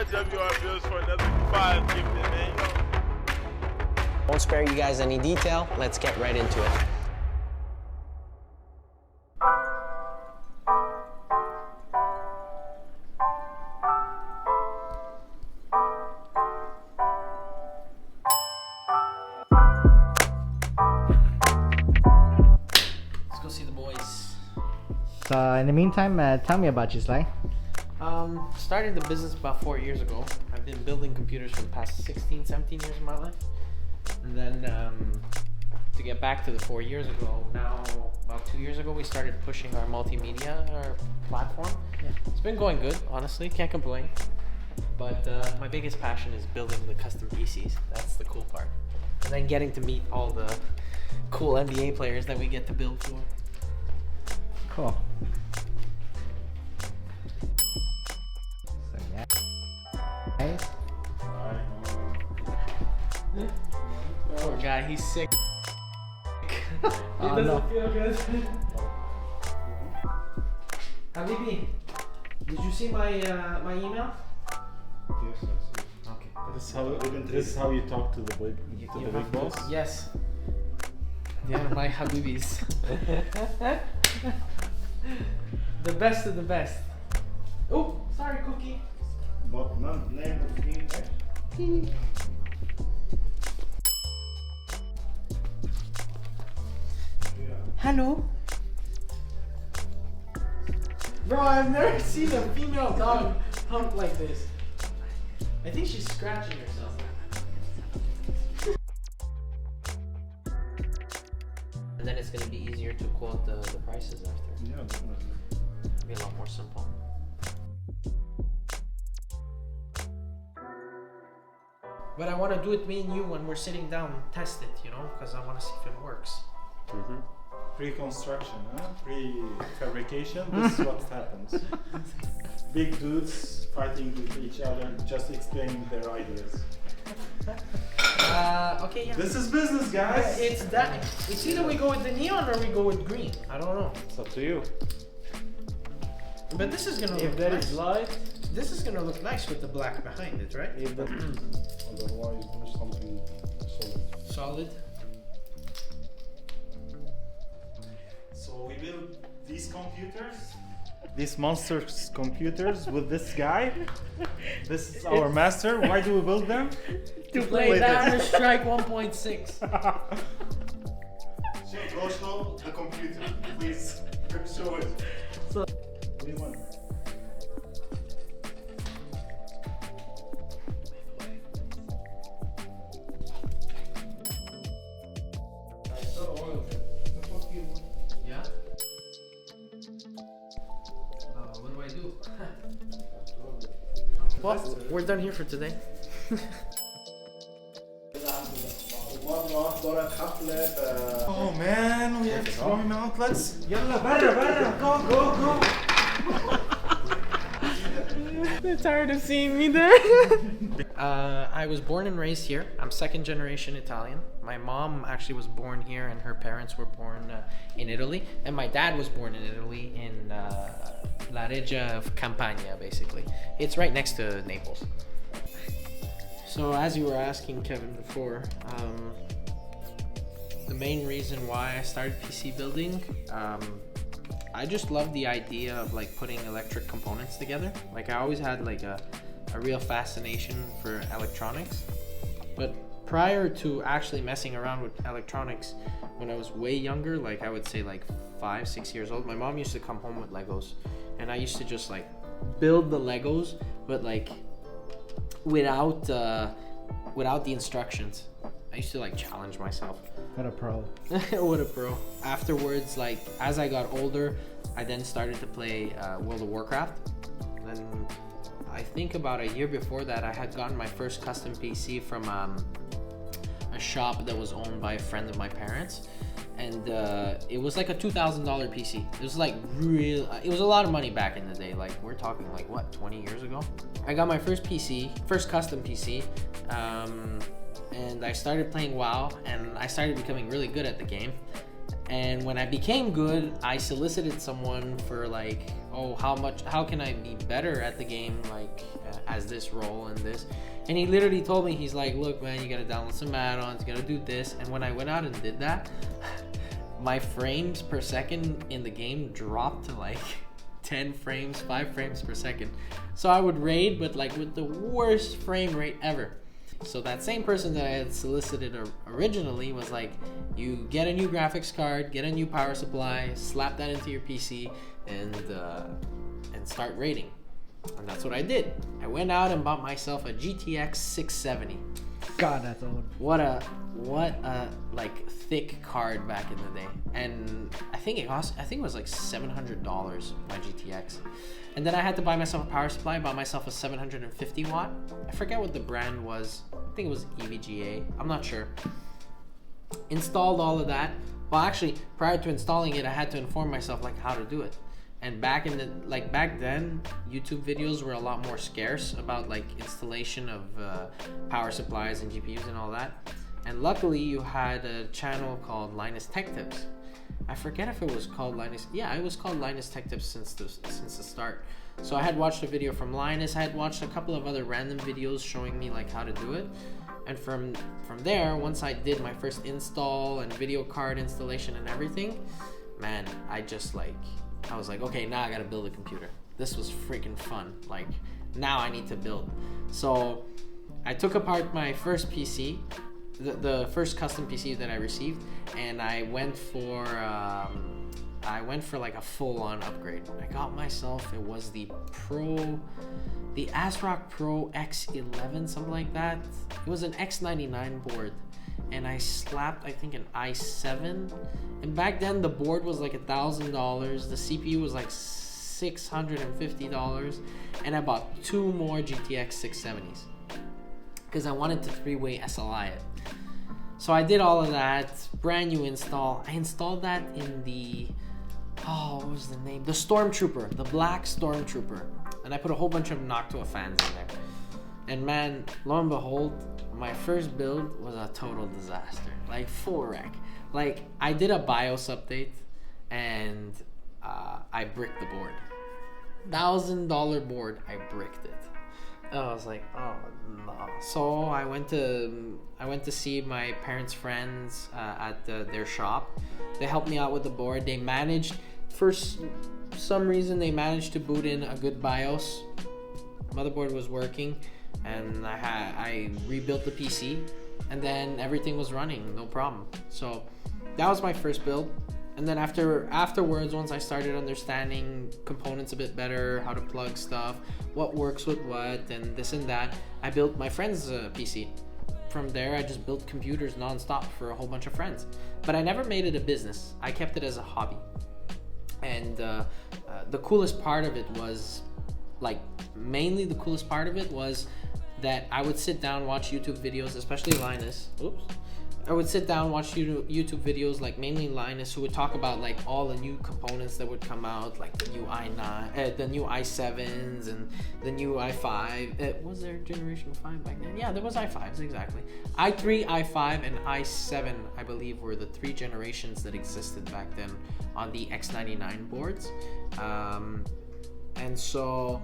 WR Bills for another 5 gifted, man. Won't spare you guys any detail. Let's get right into it. Let's go see the boys. So in the meantime, tell me about you, Sly. Started the business about 4 years ago. I've been building computers for the past 16, 17 years of my life. And then to get back to the 4 years ago, now about 2 years ago, we started pushing our multimedia, our platform. Yeah. It's been going good, honestly, can't complain. But my biggest passion is building the custom PCs. That's the cool part. And then getting to meet all the cool NBA players that we get to build for. Cool. So yeah. Guys. Poor guy, he's sick. It Oh, doesn't no. feel good. Habibi, did you see my my email? Yes, I see. Okay. This is how you talk to the big boss. Yes. Yeah, my Habibis. The best of the best. Oh, sorry, Cookie. But name of king. Hello. Bro, I've never seen a female dog hump like this. I think she's scratching herself. And then it's gonna be easier to quote the prices after. Yeah, definitely. It'll be a lot more simple. But I want to do it me and you when we're sitting down, test it, you know, because I want to see if it works. Pre-construction, huh? Pre-fabrication. This is what happens. Big dudes fighting with each other, just explaining their ideas. Okay, yeah. This is business, guys. It's either we go with the neon or we go with green. I don't know. It's up to you. But this is gonna If look that nice. is light, This is gonna look nice with the black behind it, right? if that otherwise do something solid. Solid. So we build these computers, these monsters computers with this guy. This is our master. Why do we build them? To play Counter Strike 1.6. Go show the computer, please. Show it. What do you want? Yeah. What do I do? Well, we're done here for today. Oh man, we have to throw him out. Let's. Yalla, barra, go. They're tired of seeing me there. I was born and raised here. I'm second generation Italian. My mom actually was born here and her parents were born in Italy. And my dad was born in Italy in La Reggia of Campania, basically. It's right next to Naples. So as you were asking Kevin before, the main reason why I started PC building, I just love the idea of like putting electric components together. Like I always had like a real fascination for electronics. But prior to actually messing around with electronics, when I was way younger, like I would say like 5, 6 years old, my mom used to come home with Legos. And I used to just like build the Legos, but like without the instructions. I used to like challenge myself. What a pro. What a pro. Afterwards, like as I got older, I then started to play World of Warcraft. Then I think about a year before that, I had gotten my first custom PC from a shop that was owned by a friend of my parents. And it was like a $2,000 PC. It was like it was a lot of money back in the day. Like we're talking like what, 20 years ago? I got my first custom PC. And I started playing WoW and I started becoming really good at the game. And when I became good, I solicited someone for like, oh, how can I be better at the game, like as this role and this. And he literally told me, he's like, look man, you gotta download some add-ons, you gotta do this. And when I went out and did that, my frames per second in the game dropped to like 10 frames, 5 frames per second. So I would raid, but like with the worst frame rate ever. So that same person that I had solicited originally was like, you get a new graphics card, get a new power supply, slap that into your PC, and start raiding. And that's what I did. I went out and bought myself a GTX 670. God, that's old. What a like thick card back in the day. And I think it was like $700, my GTX. And then I had to buy myself a power supply. I bought myself a 750 watt. I forget what the brand was. I think it was EVGA. I'm not sure. Installed all of that. Well, actually, prior to installing it, I had to inform myself like how to do it. And back then, YouTube videos were a lot more scarce about like installation of power supplies and GPUs and all that. And luckily, you had a channel called Linus Tech Tips. I forget if it was called Linus. Yeah, it was called Linus Tech Tips since the start. So I had watched a video from Linus. I had watched a couple of other random videos showing me like how to do it. And from there, once I did my first install and video card installation and everything, man, I was like, okay, now I gotta build a computer. This was freaking fun. Like, now I need to build. So I took apart my first PC, the first custom PC that I received, and I went for like a full-on upgrade. I got myself, it was the ASRock Pro X11, something like that. It was an X99 board, and I slapped, I think, an i7. And back then the board was like $1,000. The CPU was like $650, and I bought 2 more GTX 670s because I wanted to 3-way SLI it. So I did all of that, brand new install. I installed that in the, what was the name? The Stormtrooper, the black Stormtrooper. And I put a whole bunch of Noctua fans in there. And man, lo and behold, my first build was a total disaster. Like full wreck. Like I did a BIOS update and I bricked the board. $1,000 board, I bricked it. And I was like, oh no. So I went to see my parents' friends at their shop. They helped me out with the board. They managed, for some reason, they managed to boot in a good BIOS. Motherboard was working, and I rebuilt the PC, and then everything was running, no problem. So that was my first build. And then afterwards, once I started understanding components a bit better, how to plug stuff, what works with what, and this and that, I built my friend's PC. From there, I just built computers nonstop for a whole bunch of friends. But I never made it a business. I kept it as a hobby. And the coolest part of it was, like, mainly the coolest part of it was that I would sit down, watch YouTube videos, especially Linus. Oops. I would sit down, watch YouTube videos, like mainly Linus, who would talk about like all the new components that would come out, like the new i9, the new i7s, and the new i5. Was there generation 5 back then? Yeah, there was i5s, exactly. i3, i5, and i7, I believe, were the 3 generations that existed back then on the X99 boards. And so,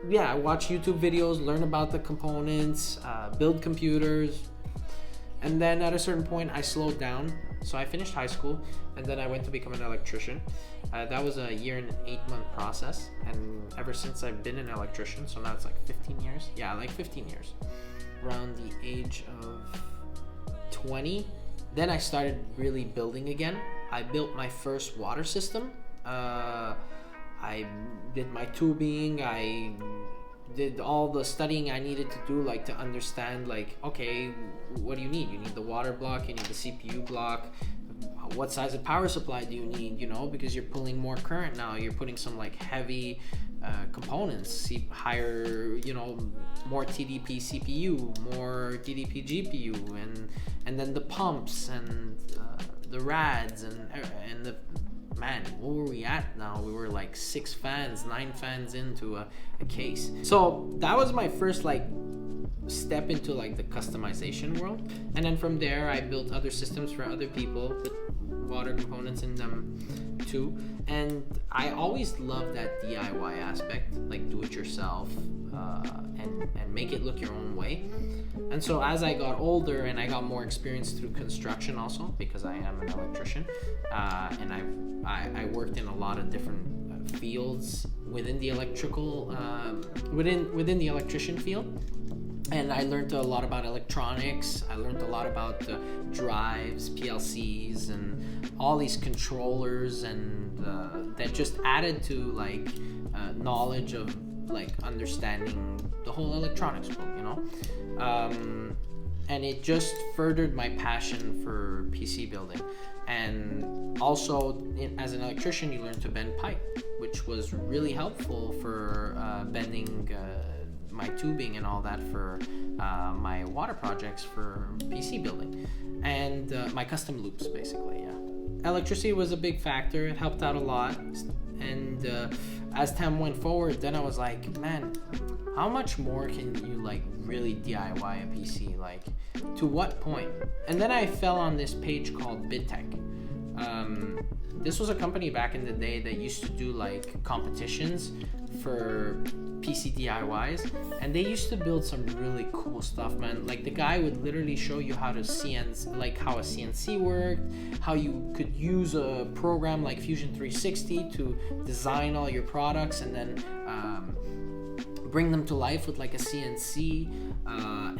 yeah, I watch YouTube videos, learn about the components, build computers, and then at a certain point I slowed down. So I finished high school, and then I went to become an electrician. That was a 1 year and 8-month process, and ever since I've been an electrician, so now it's like 15 years. Yeah, like 15 years. Around the age of 20, then I started really building again. I built my first water system. I did my tubing, I did all the studying I needed to do, like to understand, like, okay, what do you need? You need the water block, you need the CPU block, what size of power supply do you need, you know, because you're pulling more current now, you're putting some like heavy components, higher, you know, more TDP CPU, more TDP GPU, and then the pumps and the rads and the, man, what were we at now? We were like 9 fans into a case. So that was my first like step into like the customization world. And then from there I built other systems for other people with water components in them too. And I always loved that DIY aspect, like do it yourself, and make it look your own way. And so as I got older and I got more experience through construction also, because I am an electrician, and I worked in a lot of different fields within the electrical, within the electrician field. And I learned a lot about electronics. I learned a lot about drives, PLCs, and all these controllers, and that just added to like knowledge of like understanding the whole electronics world, you know. And it just furthered my passion for PC building. And also, as an electrician, you learn to bend pipe, which was really helpful for bending my tubing and all that for my water projects for PC building, and my custom loops, basically. Yeah, electricity was a big factor. It helped out a lot. And as time went forward, then I was like, man, how much more can you like really DIY a PC? Like, to what point? And then I fell on this page called BidTech. This was a company back in the day that used to do like competitions for PC DIYs, and they used to build some really cool stuff, man. Like the guy would literally show you how to how a CNC worked, how you could use a program like Fusion 360 to design all your products, and then bring them to life with like a CNC,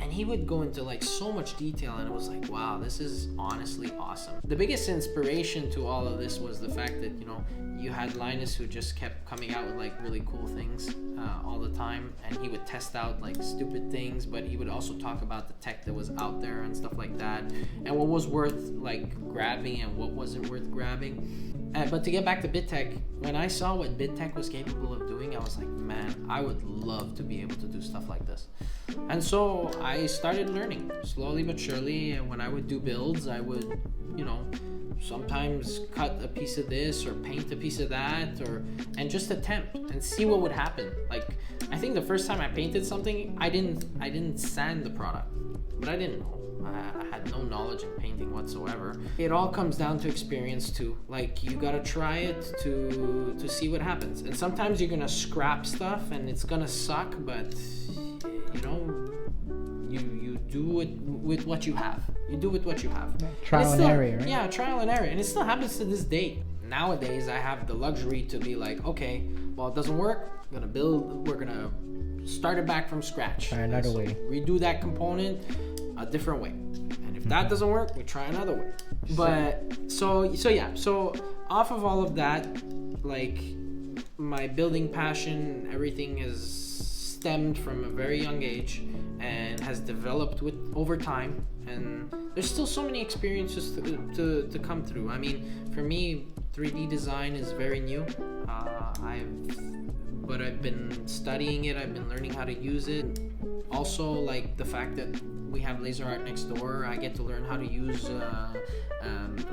and he would go into like so much detail, and it was like, wow, this is honestly awesome. The biggest inspiration to all of this was the fact that, you know, you had Linus, who just kept coming out with like really cool things all the time, and he would test out like stupid things, but he would also talk about the tech that was out there and stuff like that, and what was worth like grabbing and what wasn't worth grabbing. But to get back to BidTech, when I saw what BidTech was capable of doing, I was like, man, I would love to be able to do stuff like this. And so I started learning slowly but surely, and when I would do builds, I would, you know, sometimes cut a piece of this or paint a piece of that, and just attempt and see what would happen. Like, I think the first time I painted something, I didn't sand the product, but I didn't know. I had no knowledge in painting whatsoever. It all comes down to experience too. Like, you gotta try it to see what happens. And sometimes you're gonna scrap stuff and it's gonna suck, but you know, you do it with what you have. You do with what you have. Trial and error, right? Yeah, trial and error. And it still happens to this day. Nowadays, I have the luxury to be like, okay, well, it doesn't work. We're gonna start it back from scratch. Try another way. Redo that component a different way. And if that doesn't work, we try another way. But so off of all of that, like, my building passion, everything has stemmed from a very young age and has developed over time, and there's still so many experiences to come through. I mean, for me, 3D design is very new. But I've been studying it, I've been learning how to use it. Also, like the fact that we have laser art next door, I get to learn how to use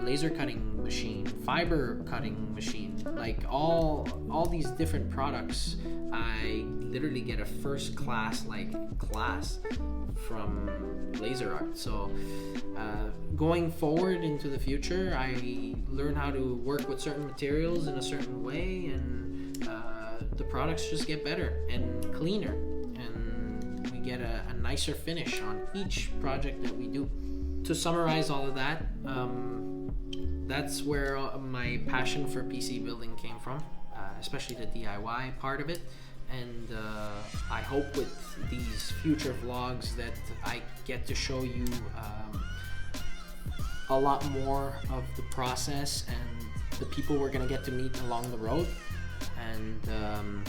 laser cutting machine, fiber cutting machine, like all these different products. I literally get a first class class from laser art. So going forward into the future, I learn how to work with certain materials in a certain way, and the products just get better and cleaner, and we get a nicer finish on each project that we do. To summarize all of that, that's where my passion for PC building came from, especially the DIY part of it. And I hope with these future vlogs that I get to show you a lot more of the process and the people we're gonna get to meet along the road. And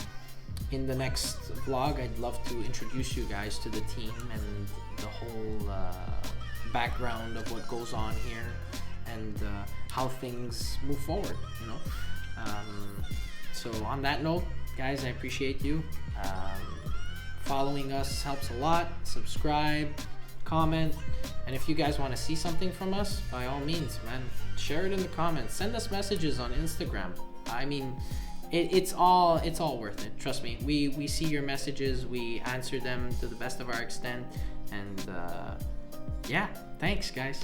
in the next vlog, I'd love to introduce you guys to the team and the whole background of what goes on here, and how things move forward, you know. So on that note, guys, I appreciate you. Following us helps a lot. Subscribe, comment, and if you guys want to see something from us, by all means, man, share it in the comments. Send us messages on Instagram. I mean, it's all worth it. Trust me. We see your messages. We answer them to the best of our extent, And yeah, thanks guys.